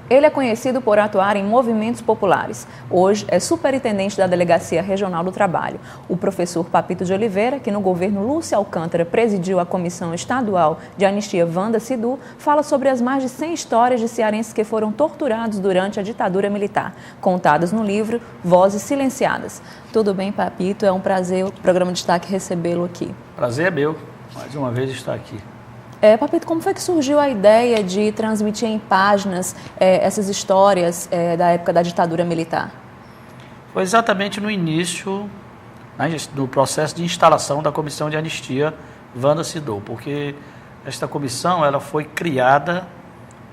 Ele é conhecido por atuar em movimentos populares. Hoje é superintendente da Delegacia Regional do Trabalho. O professor Papito de Oliveira, que no governo Lúcio Alcântara presidiu a Comissão Estadual de Anistia Wanda Sidhu, fala sobre as mais de 100 histórias de cearenses que foram torturados durante a ditadura militar, contadas no livro Vozes Silenciadas. Tudo bem, Papito? É um prazer, o programa Destaque, recebê-lo aqui. Prazer é meu, mais uma vez estar aqui. Papito, como foi que surgiu a ideia de transmitir em páginas essas histórias da época da ditadura militar? Foi exatamente no início, do processo de instalação da Comissão de Anistia Wanda Sidhu, porque esta comissão ela foi criada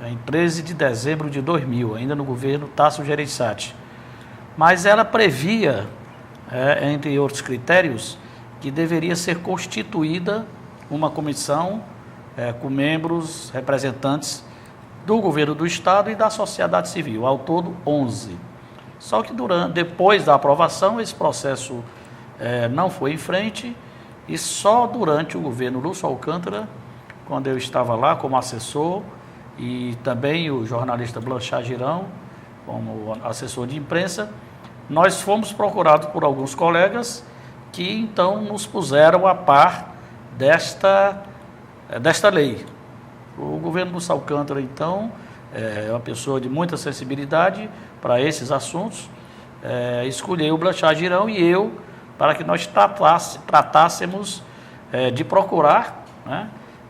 em 13 de dezembro de 2000, ainda no governo Tasso Gereissati. Mas ela previa, entre outros critérios, que deveria ser constituída uma comissão com membros, representantes do governo do Estado e da sociedade civil, ao todo 11. Só que depois da aprovação, esse processo não foi em frente e só durante o governo Lúcio Alcântara, quando eu estava lá como assessor e também o jornalista Blanchard Girão, como assessor de imprensa, nós fomos procurados por alguns colegas que então nos puseram a par desta lei. O governo do Alcântara, então, é uma pessoa de muita sensibilidade para esses assuntos, escolheu o Blanchard Girão e eu para que nós tratássemos de procurar, né,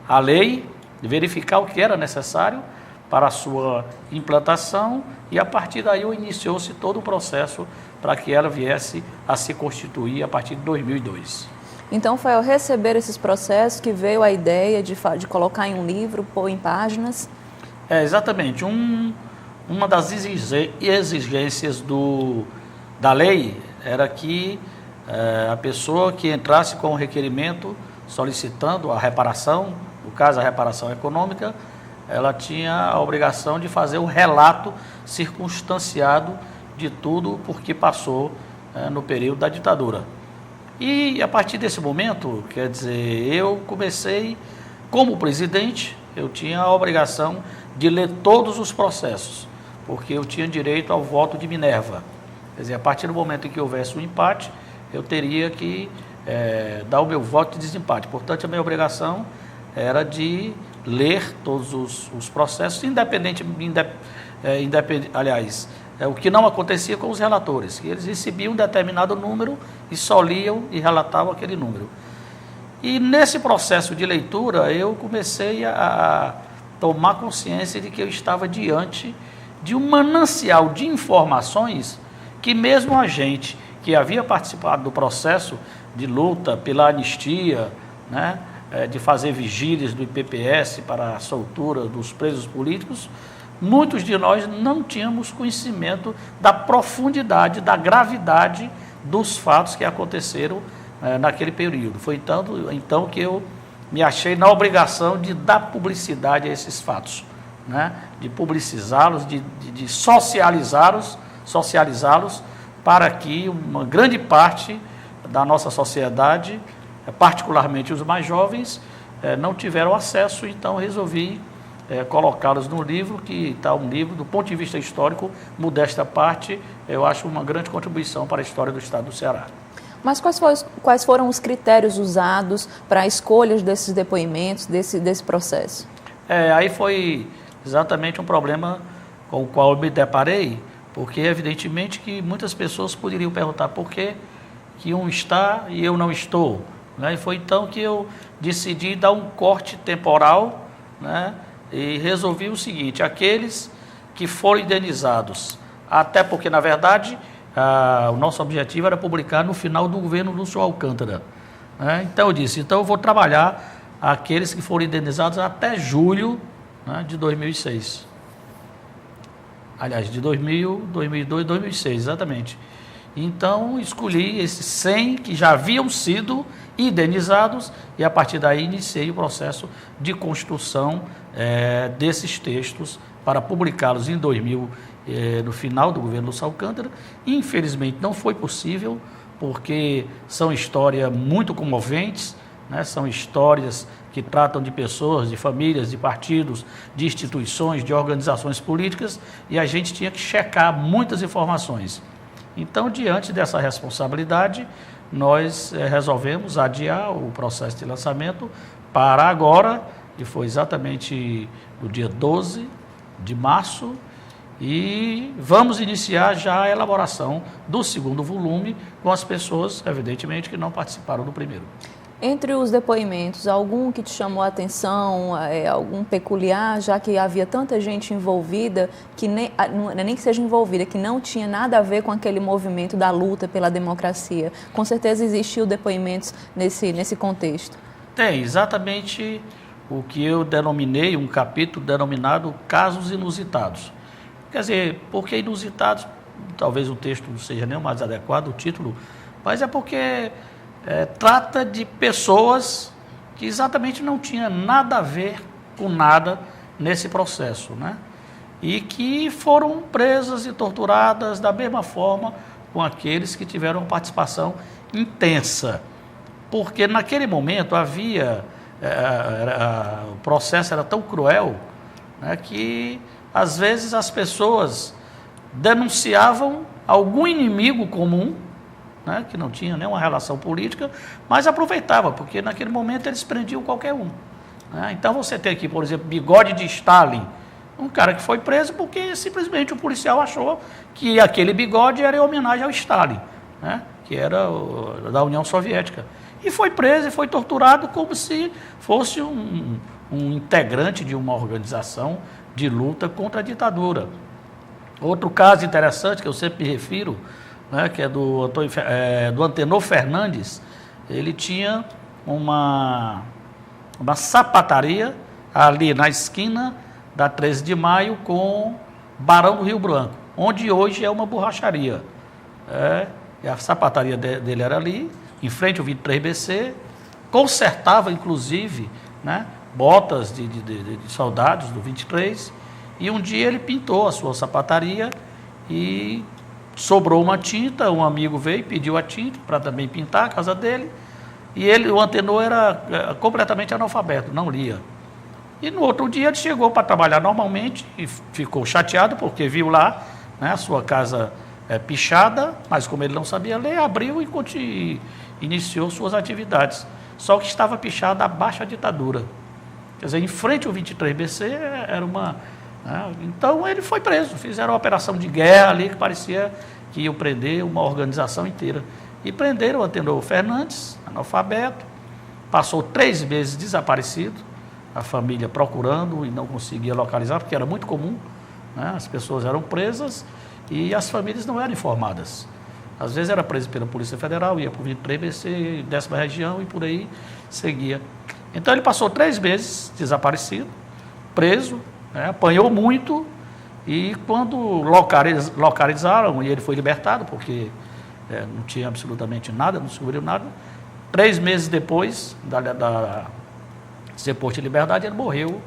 a lei, de verificar o que era necessário para a sua implantação e a partir daí iniciou-se todo o processo para que ela viesse a se constituir a partir de 2002. Então, foi ao receber esses processos que veio a ideia de colocar em um livro, pôr em páginas? Exatamente. Uma das exigências da lei era que a pessoa que entrasse com o requerimento solicitando a reparação, no caso a reparação econômica, ela tinha a obrigação de fazer o relato circunstanciado de tudo por que passou no período da ditadura. E a partir desse momento, quer dizer, eu comecei, como presidente, eu tinha a obrigação de ler todos os processos, porque eu tinha direito ao voto de Minerva. Quer dizer, a partir do momento em que houvesse um empate, eu teria que dar o meu voto de desempate. Portanto, a minha obrigação era de ler todos os processos, o que não acontecia com os relatores, que eles recebiam um determinado número e só liam e relatavam aquele número. E nesse processo de leitura, eu comecei a tomar consciência de que eu estava diante de um manancial de informações que mesmo a gente que havia participado do processo de luta pela anistia, né, de fazer vigílias do IPPS para a soltura dos presos políticos, muitos de nós não tínhamos conhecimento da profundidade, da gravidade dos fatos que aconteceram naquele período. Foi então que eu me achei na obrigação de dar publicidade a esses fatos, né? De publicizá-los, de socializá-los para que uma grande parte da nossa sociedade, particularmente os mais jovens, não tiveram acesso, então resolvi colocá-los no livro, que está um livro, do ponto de vista histórico, modesta parte, eu acho uma grande contribuição para a história do Estado do Ceará. Mas quais foram os critérios usados para a escolha desses depoimentos, desse processo? Aí foi exatamente um problema com o qual eu me deparei, porque evidentemente que muitas pessoas poderiam perguntar por que um está e eu não estou, né? E foi então que eu decidi dar um corte temporal, né? E resolvi o seguinte: aqueles que foram indenizados, até porque, na verdade, o nosso objetivo era publicar no final do governo Lúcio Alcântara, né? Então eu disse, eu vou trabalhar aqueles que foram indenizados até julho, né, de 2006. Aliás, de 2000, 2002, 2006, exatamente. Então, escolhi esses 100 que já haviam sido indenizados e, a partir daí, iniciei o processo de construção desses textos para publicá-los em 2000, no final do governo Lúcio Alcântara. Infelizmente, não foi possível, porque são histórias muito comoventes, né? São histórias que tratam de pessoas, de famílias, de partidos, de instituições, de organizações políticas, e a gente tinha que checar muitas informações. Então, diante dessa responsabilidade, nós resolvemos adiar o processo de lançamento para agora, que foi exatamente no dia 12 de março, e vamos iniciar já a elaboração do segundo volume com as pessoas, evidentemente, que não participaram do primeiro. Entre os depoimentos, algum que te chamou a atenção, algum peculiar, já que havia tanta gente envolvida, que nem que seja envolvida, que não tinha nada a ver com aquele movimento da luta pela democracia? Com certeza existiu depoimentos nesse contexto. Tem, exatamente o que eu denominei, um capítulo denominado Casos Inusitados. Quer dizer, por que inusitados? Talvez o texto não seja nem o mais adequado, o título, mas é porque trata de pessoas que exatamente não tinham nada a ver com nada nesse processo, né? E que foram presas e torturadas da mesma forma com aqueles que tiveram participação intensa. Porque naquele momento havia, o processo era tão cruel, né, que às vezes as pessoas denunciavam algum inimigo comum, né, que não tinha nenhuma relação política, mas aproveitava, porque naquele momento eles prendiam qualquer um. Né? Então você tem aqui, por exemplo, Bigode de Stalin, um cara que foi preso porque simplesmente o policial achou que aquele bigode era em homenagem ao Stalin, né, que era da União Soviética. E foi preso e foi torturado como se fosse um integrante de uma organização de luta contra a ditadura. Outro caso interessante que eu sempre me refiro, né, que é do Antenor Fernandes. Ele tinha uma sapataria ali na esquina da 13 de Maio com Barão do Rio Branco, onde hoje é uma borracharia. E a sapataria dele era ali, em frente ao 23BC, consertava inclusive, né, botas de soldados do 23, e um dia ele pintou a sua sapataria e sobrou uma tinta, um amigo veio e pediu a tinta para também pintar a casa dele, e o Antenor era completamente analfabeto, não lia. E no outro dia ele chegou para trabalhar normalmente e ficou chateado porque viu lá, né, a sua casa pichada, mas como ele não sabia ler, abriu e iniciou suas atividades. Só que estava pichada abaixo da ditadura. Quer dizer, em frente ao 23BC era uma... Então ele foi preso, fizeram uma operação de guerra ali que parecia que iam prender uma organização inteira. E prenderam o Antenor Fernandes, analfabeto, passou 3 meses desaparecido, a família procurando e não conseguia localizar, porque era muito comum, né? As pessoas eram presas e as famílias não eram informadas. Às vezes era preso pela Polícia Federal, ia para o 23BC, 10ª região e por aí seguia. Então ele passou 3 meses desaparecido, preso, né, apanhou muito, e quando localizaram e ele foi libertado, porque não tinha absolutamente nada, não descobriu nada, 3 meses depois da ser posto em liberdade, ele morreu,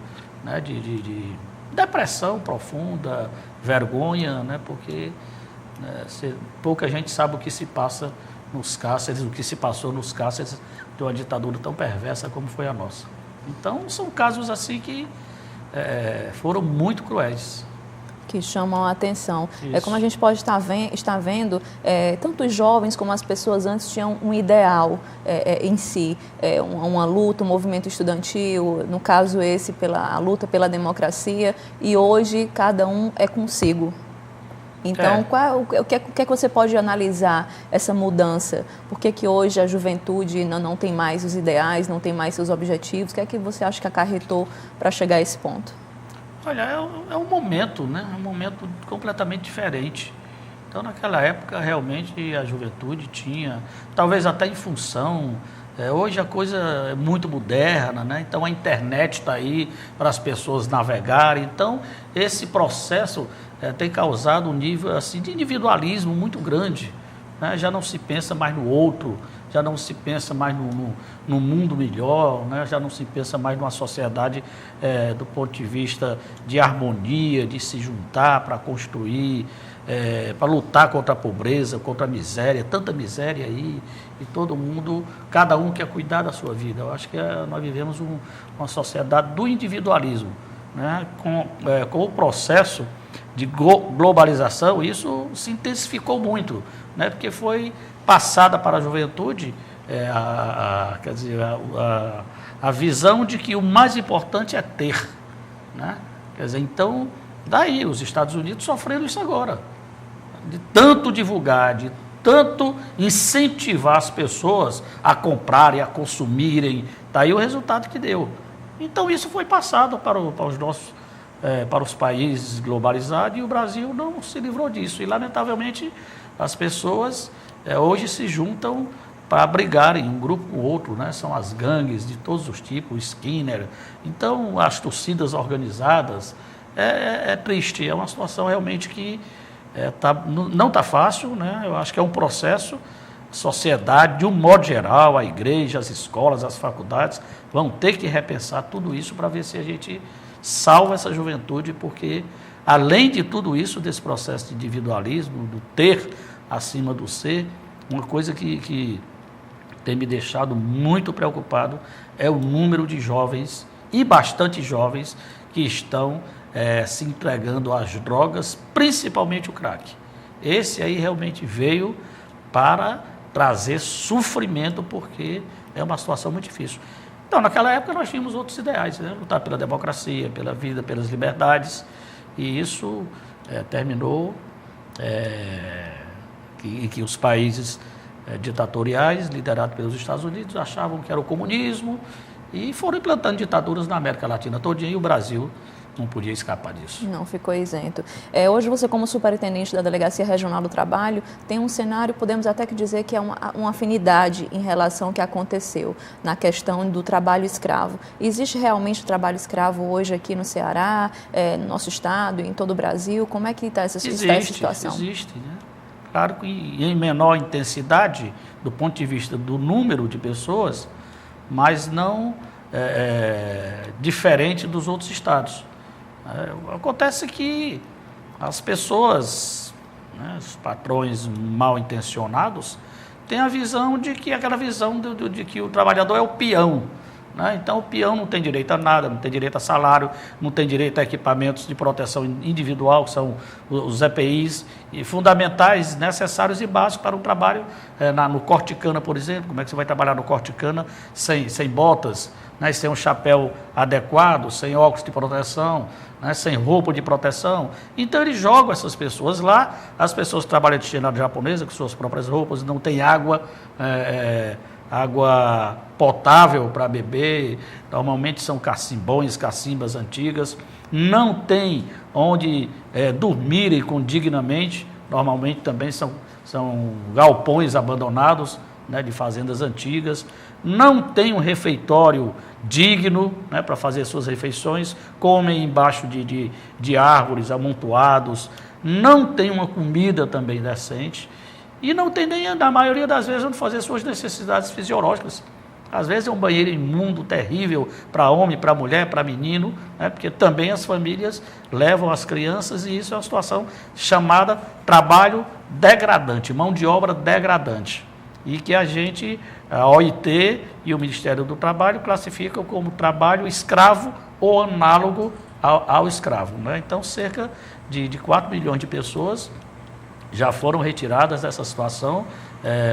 né, de depressão profunda, vergonha, né, porque pouca gente sabe o que se passa nos cárceres, o que se passou nos cárceres de uma ditadura tão perversa como foi a nossa. Então, são casos assim que foram muito cruéis. Que chamam a atenção. Isso. Como a gente pode estar vendo, tanto os jovens como as pessoas antes tinham um ideal em si, uma luta, um movimento estudantil, no caso esse, a luta pela democracia, e hoje cada um é consigo. Então, o que é que você pode analisar essa mudança? Por que hoje a juventude não tem mais os ideais, não tem mais seus objetivos? O que é que você acha que acarretou para chegar a esse ponto? Olha, é um momento, né? É um momento completamente diferente. Então, naquela época, realmente, a juventude tinha, talvez até em função... hoje a coisa é muito moderna, né? Então a internet está aí para as pessoas navegarem. Então, esse processo tem causado um nível assim, de individualismo muito grande. Né? Já não se pensa mais no outro, já não se pensa mais no mundo melhor, né? Já não se pensa mais numa sociedade do ponto de vista de harmonia, de se juntar para construir, para lutar contra a pobreza, contra a miséria, tanta miséria aí, e todo mundo, cada um quer cuidar da sua vida. Eu acho que nós vivemos uma sociedade do individualismo, né? Com o processo de globalização, isso se intensificou muito, né? Porque foi passada para a juventude quer dizer, a visão de que o mais importante é ter, né? Quer dizer, então, daí os Estados Unidos sofreram isso agora, de tanto divulgar, de tanto incentivar as pessoas a comprarem, a consumirem, daí o resultado que deu. Então isso foi passado para os nossos para os países globalizados, e o Brasil não se livrou disso. E, lamentavelmente, as pessoas hoje se juntam para brigarem um grupo com o outro, né? São as gangues de todos os tipos, Skinner. Então, as torcidas organizadas, é triste, é uma situação realmente que não está fácil, né? Eu acho que é um processo, a sociedade, de um modo geral, a igreja, as escolas, as faculdades, vão ter que repensar tudo isso para ver se a gente salva essa juventude, porque, além de tudo isso, desse processo de individualismo, do ter acima do ser, uma coisa que tem me deixado muito preocupado é o número de jovens, e bastante jovens, que estão se entregando às drogas, principalmente o crack. Esse aí realmente veio para trazer sofrimento, porque é uma situação muito difícil. Então, naquela época nós tínhamos outros ideais, né? Lutar pela democracia, pela vida, pelas liberdades, e isso terminou que os países ditatoriais, liderados pelos Estados Unidos, achavam que era o comunismo e foram implantando ditaduras na América Latina todinha, e o Brasil não podia escapar disso. Não ficou isento. Hoje você, como superintendente da Delegacia Regional do Trabalho, tem um cenário, podemos até que dizer que é uma afinidade em relação ao que aconteceu na questão do trabalho escravo. Existe realmente trabalho escravo hoje aqui no Ceará, no nosso estado, em todo o Brasil? Como é que está essa situação? Existe, né? Claro que em menor intensidade, do ponto de vista do número de pessoas, mas não diferente dos outros estados. Acontece que as pessoas, né, os patrões mal intencionados, têm a visão de que de que o trabalhador é o peão, né? Então o peão não tem direito a nada, não tem direito a salário, não tem direito a equipamentos de proteção individual, que são os EPIs, e fundamentais, necessários e básicos para o trabalho no corte de cana, por exemplo. Como é que você vai trabalhar no corte de cana sem botas, né, sem um chapéu adequado, sem óculos de proteção, né, sem roupa de proteção? Então eles jogam essas pessoas lá, as pessoas trabalham de chinelo japonesa com suas próprias roupas, não tem água potável para beber, normalmente são cacimbas antigas, não tem onde dormirem dignamente, normalmente também são galpões abandonados, né, de fazendas antigas, não tem um refeitório digno, né, para fazer suas refeições, comem embaixo de árvores amontoados, não tem uma comida também decente, e não tem nem, na maioria das vezes, onde fazer suas necessidades fisiológicas. Às vezes é um banheiro imundo, terrível, para homem, para mulher, para menino, né, porque também as famílias levam as crianças, e isso é uma situação chamada trabalho degradante, mão de obra degradante, e que a OIT e o Ministério do Trabalho classificam como trabalho escravo ou análogo ao escravo, né? Então, cerca de 4 milhões de pessoas já foram retiradas dessa situação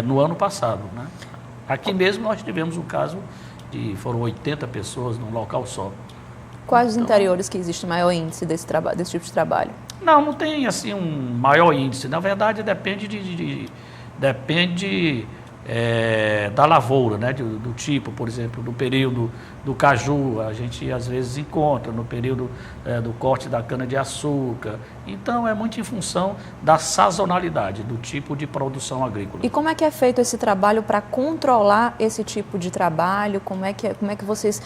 no ano passado, né? Aqui mesmo nós tivemos um caso foram 80 pessoas num local só. Quais os interiores que existe maior índice desse tipo de trabalho? Não tem assim um maior índice. Na verdade, depende da lavoura, né, do tipo, por exemplo, no período do caju, a gente às vezes encontra, no período do corte da cana-de-açúcar. Então, é muito em função da sazonalidade, do tipo de produção agrícola. E como é que é feito esse trabalho para controlar esse tipo de trabalho? Como é que vocês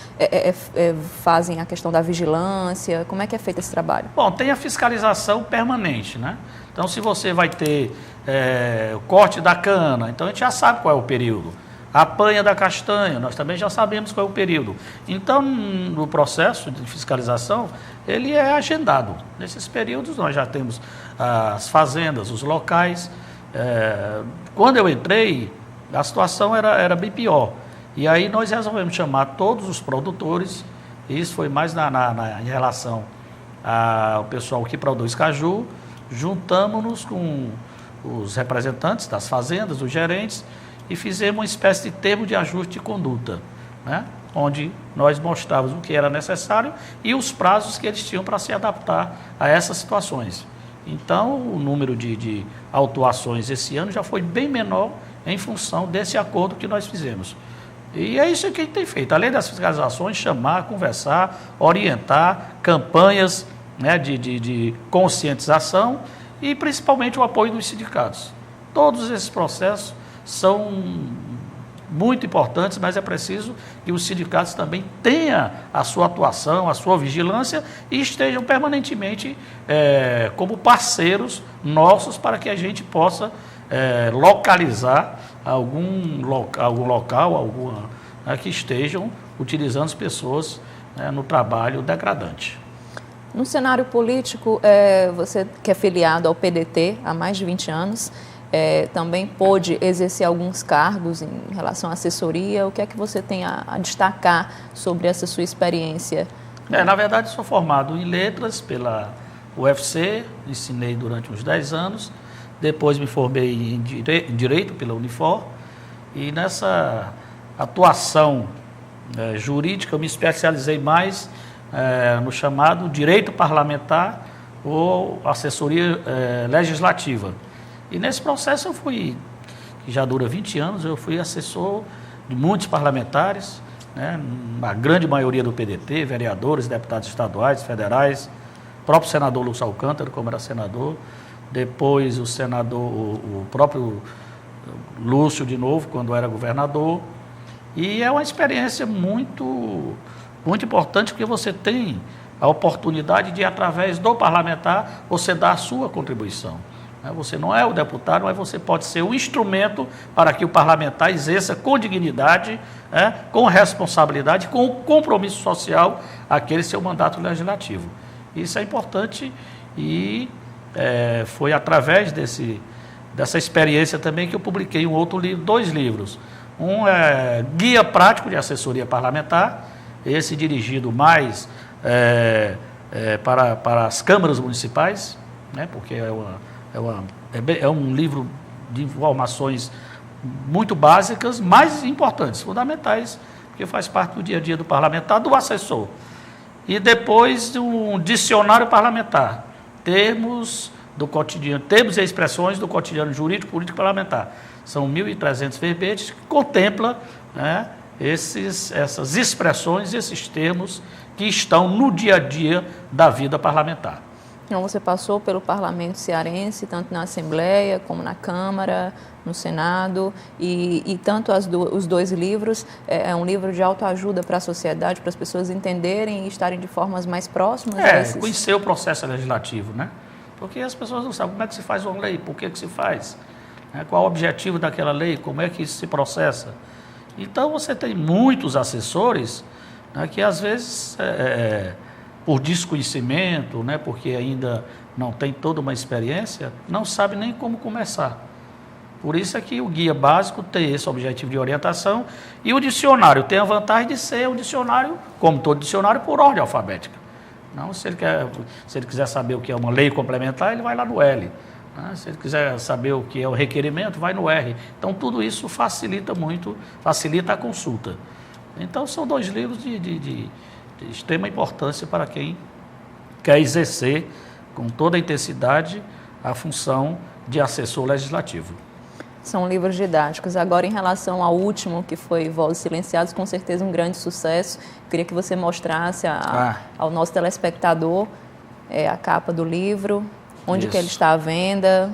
fazem a questão da vigilância? Como é que é feito esse trabalho? Bom, tem a fiscalização permanente, né? Então, se você vai ter o corte da cana, então a gente já sabe qual é o período. apanha da castanha, nós também já sabemos qual é o período. Então, no processo de fiscalização, ele é agendado. Nesses períodos, nós já temos as fazendas, os locais. Quando eu entrei, a situação era bem pior. E aí nós resolvemos chamar todos os produtores, e isso foi mais em relação ao pessoal que produz caju, juntamos-nos com os representantes das fazendas, os gerentes, e fizemos uma espécie de termo de ajuste de conduta, né? Onde nós mostrávamos o que era necessário e os prazos que eles tinham para se adaptar a essas situações. Então, o número de autuações esse ano já foi bem menor em função desse acordo que nós fizemos. E é isso que a gente tem feito, além das fiscalizações, chamar, conversar, orientar, campanhas, né, de conscientização e principalmente o apoio dos sindicatos. Todos esses processos são muito importantes, mas é preciso que os sindicatos também tenham a sua atuação, a sua vigilância e estejam permanentemente como parceiros nossos para que a gente possa localizar algum local que estejam utilizando as pessoas no trabalho degradante. No cenário político, você que é filiado ao PDT há mais de 20 anos, também pôde exercer alguns cargos em relação à assessoria. O que é que você tem a destacar sobre essa sua experiência? Na verdade, sou formado em letras pela UFC, ensinei durante uns 10 anos, depois me formei em Direito pela Unifor, e nessa atuação jurídica eu me especializei mais no chamado Direito Parlamentar ou Assessoria Legislativa. E nesse processo eu fui, que já dura 20 anos, eu fui assessor de muitos parlamentares, né, a grande maioria do PDT, vereadores, deputados estaduais, federais, próprio senador Lúcio Alcântara, como era senador, depois o próprio Lúcio de novo, quando era governador. E é uma experiência muito, muito importante, porque você tem a oportunidade de, através do parlamentar, você dar a sua contribuição. Você não é o deputado, mas você pode ser o instrumento para que o parlamentar exerça com dignidade, com responsabilidade, com compromisso social aquele seu mandato legislativo. Isso é importante e foi através dessa experiência também que eu publiquei um outro livro, 2 livros. Um é Guia Prático de Assessoria Parlamentar, esse dirigido mais para as câmaras municipais, né, porque é um livro de informações muito básicas, mas importantes, fundamentais, porque faz parte do dia a dia do parlamentar, do assessor. E depois um dicionário parlamentar, termos do cotidiano, termos e expressões do cotidiano jurídico, político e parlamentar. São 1.300 verbetes que contempla, né, essas expressões, esses termos que estão no dia a dia da vida parlamentar. Então, você passou pelo parlamento cearense, tanto na Assembleia como na Câmara, no Senado, e tanto os 2 livros, é um livro de autoajuda para a sociedade, para as pessoas entenderem e estarem de formas mais próximas a esses... Conhecer o processo legislativo, né? Porque as pessoas não sabem como é que se faz uma lei, por que se faz, qual o objetivo daquela lei, como é que isso se processa. Então, você tem muitos assessores, né, que às vezes... por desconhecimento, né, porque ainda não tem toda uma experiência, não sabe nem como começar. Por isso é que o guia básico tem esse objetivo de orientação e o dicionário tem a vantagem de ser um dicionário, como todo dicionário, por ordem alfabética. Não, se ele quiser saber o que é uma lei complementar, ele vai lá no L. Né? Se ele quiser saber o que é o requerimento, vai no R. Então, tudo isso facilita muito, facilita a consulta. Então, são 2 livros de extrema importância para quem quer exercer com toda a intensidade a função de assessor legislativo. São livros didáticos. Agora, em relação ao último, que foi Vozes Silenciadas, com certeza um grande sucesso. Eu queria que você mostrasse ao nosso telespectador a capa do livro, onde que ele está à venda.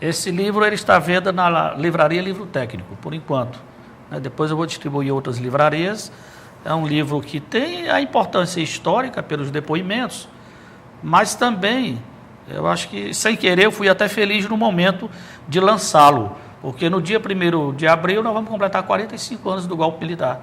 Esse livro ele está à venda na Livraria Livro Técnico, por enquanto. Depois eu vou distribuir em outras livrarias. É um livro que tem a importância histórica pelos depoimentos, mas também, eu acho que, sem querer, eu fui até feliz no momento de lançá-lo, Porque no dia 1º de abril nós vamos completar 45 anos do golpe militar.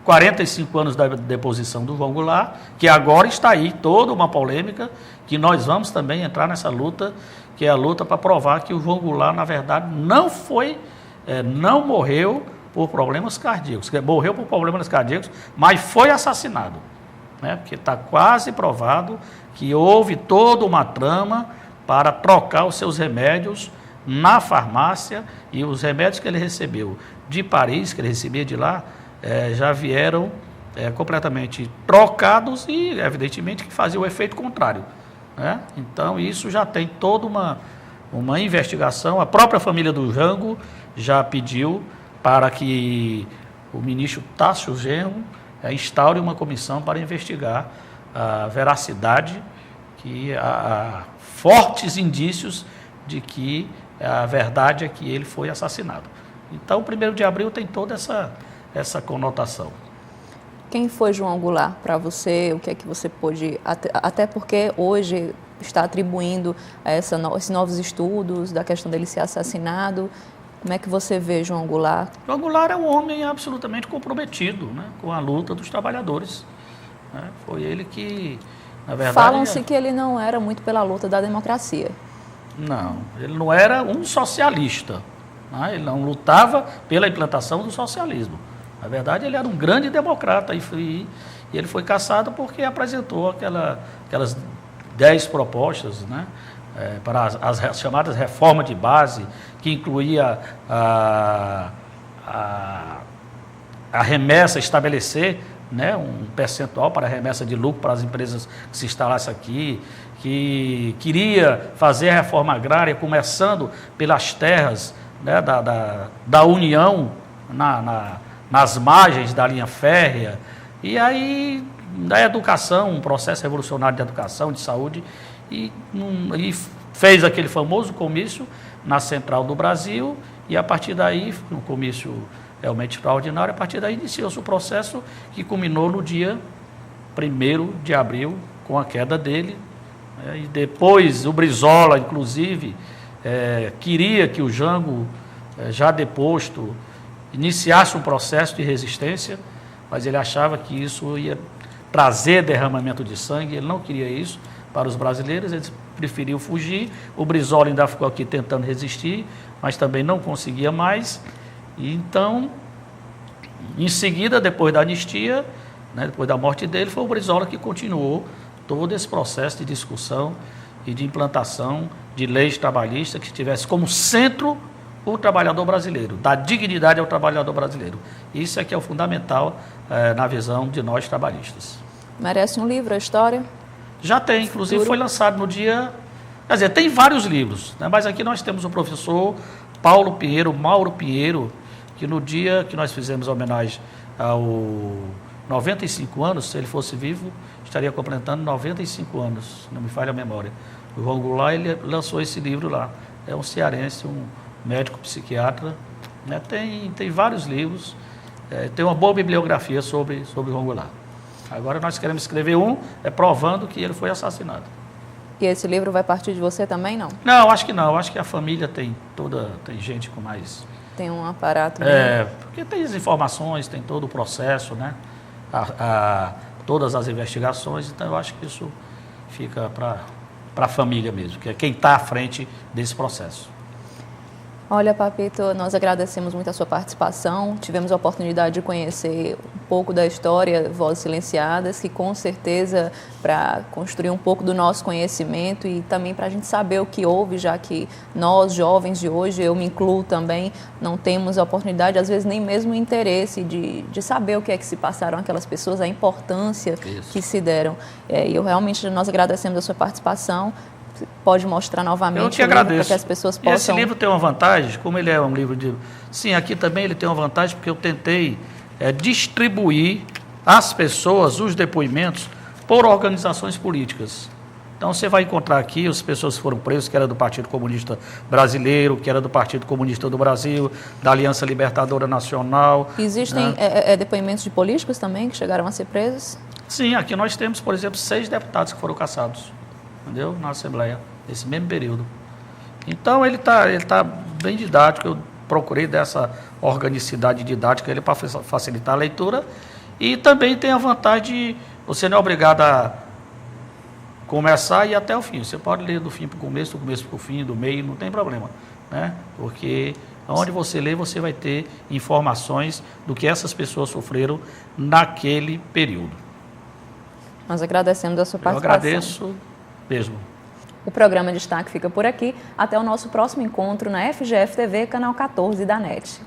45 anos da deposição do João Goulart, que agora está aí toda uma polêmica, que nós vamos também entrar nessa luta, que é a luta para provar que o João Goulart, na verdade, não morreu por problemas cardíacos, morreu por problemas cardíacos, mas foi assassinado, né? Porque está quase provado que houve toda uma trama para trocar os seus remédios na farmácia, e os remédios que ele recebeu de Paris, que ele recebia de lá, já vieram completamente trocados e, evidentemente, que fazia o efeito contrário, né? Então, isso já tem toda uma investigação. A própria família do Jango já pediu para que o ministro Tássio Genro instaure uma comissão para investigar a veracidade, que há fortes indícios de que a verdade é que ele foi assassinado. Então, o 1º de abril tem toda essa conotação. Quem foi João Goulart para você? O que é que você pôde... Até porque hoje está atribuindo esses novos estudos da questão dele ser assassinado. Como é que você vê João Goulart? João Goulart é um homem absolutamente comprometido, né, com a luta dos trabalhadores, né? Foi ele que, na verdade... Falam-se que ele não era muito pela luta da democracia. Não, ele não era um socialista, né? Ele não lutava pela implantação do socialismo. Na verdade, ele era um grande democrata e ele foi caçado porque apresentou aquelas 10 propostas, né, para as chamadas reformas de base, que incluía a remessa, estabelecer, né, um percentual para a remessa de lucro para as empresas que se instalassem aqui, que queria fazer a reforma agrária começando pelas terras, né, da União, nas margens da linha férrea, e aí da educação, um processo revolucionário de educação, de saúde, e fez aquele famoso comício na Central do Brasil, e a partir daí, um comício realmente extraordinário, a partir daí iniciou-se o processo que culminou no dia 1º de abril, com a queda dele, e depois o Brizola, inclusive, queria que o Jango, já deposto, iniciasse um processo de resistência, mas ele achava que isso ia trazer derramamento de sangue, ele não queria isso para os brasileiros, ele preferiu fugir. O Brizola ainda ficou aqui tentando resistir, mas também não conseguia mais. E então, em seguida, depois da anistia, né, depois da morte dele, foi o Brizola que continuou todo esse processo de discussão e de implantação de leis trabalhistas que tivesse como centro o trabalhador brasileiro, dar dignidade ao trabalhador brasileiro. Isso é que é o fundamental na visão de nós trabalhistas. Merece um livro, a história? Já tem, inclusive foi lançado no dia... Quer dizer, tem vários livros, né? Mas aqui nós temos o professor Mauro Pinheiro, que no dia que nós fizemos a homenagem ao 95 anos, se ele fosse vivo, estaria completando 95 anos, não me falha a memória. O João Goulart, ele lançou esse livro lá. É um cearense, um médico psiquiatra, né? Tem vários livros, tem uma boa bibliografia sobre João Goulart. Agora nós queremos escrever provando que ele foi assassinado. E esse livro vai partir de você também, não? Não, acho que não. Acho que a família tem gente com mais... Tem um aparato. Porque tem as informações, tem todo o processo, né? Todas as investigações, então eu acho que isso fica para a família mesmo, que é quem está à frente desse processo. Olha, Papito, nós agradecemos muito a sua participação. Tivemos a oportunidade de conhecer um pouco da história Vozes Silenciadas, que com certeza para construir um pouco do nosso conhecimento e também para a gente saber o que houve, já que nós, jovens de hoje, eu me incluo também, não temos a oportunidade, às vezes nem mesmo o interesse de saber o que é que se passaram aquelas pessoas, a importância que se deram. E nós agradecemos a sua participação. Pode mostrar novamente. Eu te agradeço. Para que as pessoas possam... E esse livro tem uma vantagem, como ele é um livro de... Sim, aqui também ele tem uma vantagem, porque eu tentei distribuir às pessoas os depoimentos por organizações políticas. Então você vai encontrar aqui as pessoas que foram presas, que era do Partido Comunista Brasileiro, que era do Partido Comunista do Brasil, da Aliança Libertadora Nacional. Existem depoimentos de políticos também que chegaram a ser presos? Sim, aqui nós temos, por exemplo, 6 deputados que foram caçados, entendeu? Na Assembleia, nesse mesmo período. Então ele tá bem didático, eu procurei dessa organicidade didática para facilitar a leitura. E também tem a vantagem de você não é obrigado a começar e ir até o fim. Você pode ler do fim para o começo, do começo para o fim, do meio, não tem problema, né? Porque onde você lê, você vai ter informações do que essas pessoas sofreram naquele período. Nós agradecemos a sua participação. Eu agradeço mesmo. O programa Destaque fica por aqui. Até o nosso próximo encontro na FGF TV, canal 14 da NET.